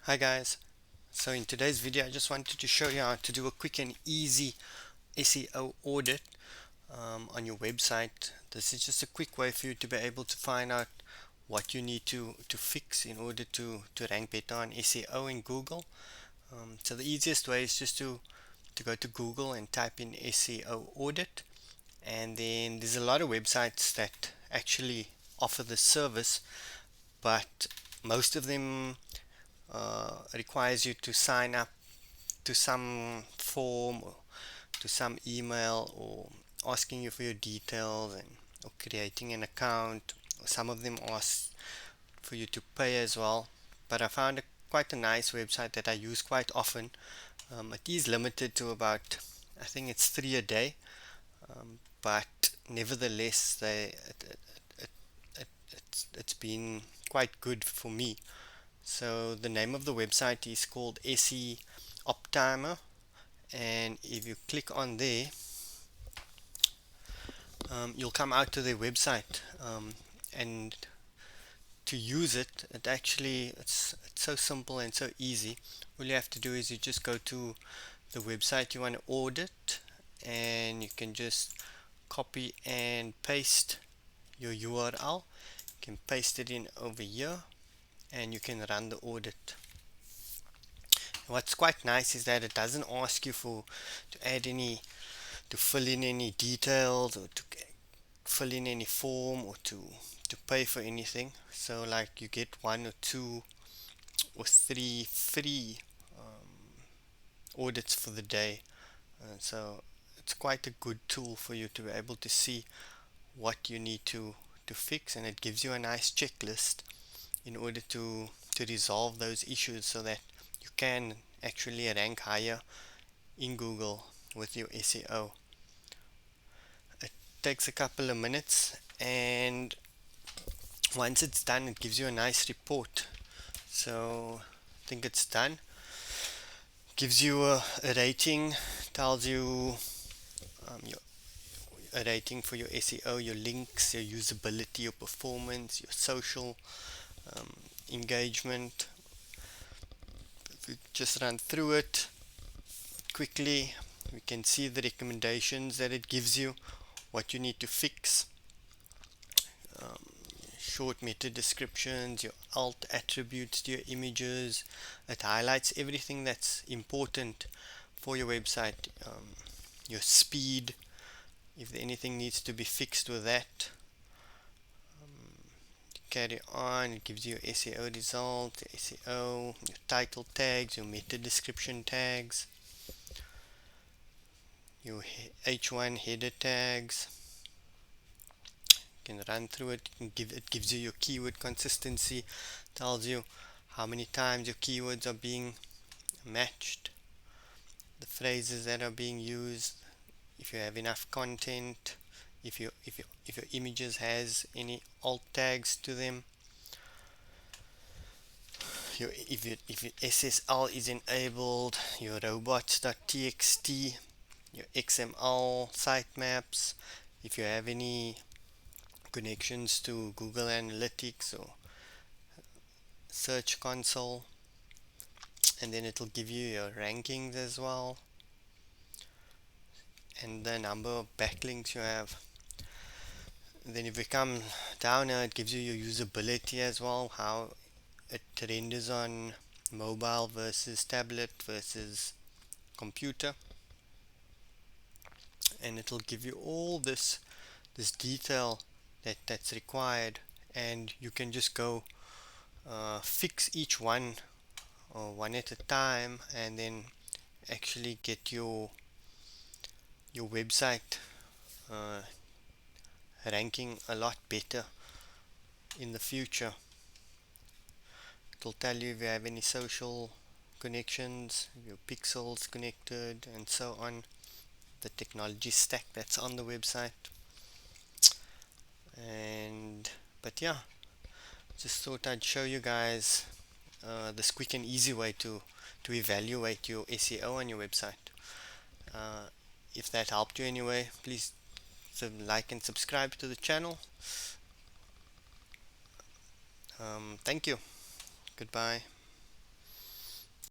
Hi guys, so in today's video I just wanted to show you how to do a quick and easy SEO audit on your website. This is just a quick way for you to be able to find out what you need to fix in order to rank better on SEO in Google. So the easiest way is just to go to Google and type in SEO audit, and then there's a lot of websites that actually offer this service, but most of them requires you to sign up to some form or to some email or asking you for your details and or creating an account. Some of them ask for you to pay as well, but I found quite a nice website that I use quite often. It is limited to about, I think it's 3 a day, but nevertheless it's been quite good for me. So the name of the website is called SE Optimer, and if you click on there, you'll come out to their website, and to use it, it's so simple and so easy. All you have to do is you just go to the website you want to audit, and you can just copy and paste your URL. You can paste it in over here, and you can run the audit. What's quite nice is that it doesn't ask you to fill in any details or to fill in any form or to pay for anything. So like you get 1 or 2 or 3 free audits for the day. So it's quite a good tool for you to be able to see what you need to fix, and it gives you a nice checklist in order to resolve those issues so that you can actually rank higher in Google with your SEO. It takes a couple of minutes, and once it's done it gives you a nice report. So I think it's done. Gives you a rating, tells you a rating for your SEO, your links, your usability, your performance, your social engagement. If we just run through it quickly, we can see the recommendations that it gives you, what you need to fix, short meta descriptions, your alt attributes to your images. It highlights everything that's important for your website, your speed, if anything needs to be fixed with that. Carry on, it gives you SEO results, SEO, your title tags, your meta description tags, your H1 header tags. You can run through it. It gives you your keyword consistency, tells you how many times your keywords are being matched, the phrases that are being used, if you have enough content, if your images has any alt tags to them, if your SSL is enabled, your robots.txt, your XML sitemaps, if you have any connections to Google Analytics or Search Console, and then it'll give you your rankings as well, and the number of backlinks you have. And then if we come down here, it gives you your usability as well, how it renders on mobile versus tablet versus computer, and it'll give you all this detail that's required, and you can just go fix each one one at a time, and then actually get your website ranking a lot better in the future. It'll tell you if you have any social connections, your pixels connected, and so on, the technology stack that's on the website. And but yeah, just thought I'd show you guys this quick and easy way to evaluate your SEO on your website. If that helped you anyway, please like and subscribe to the channel. Thank you. Goodbye.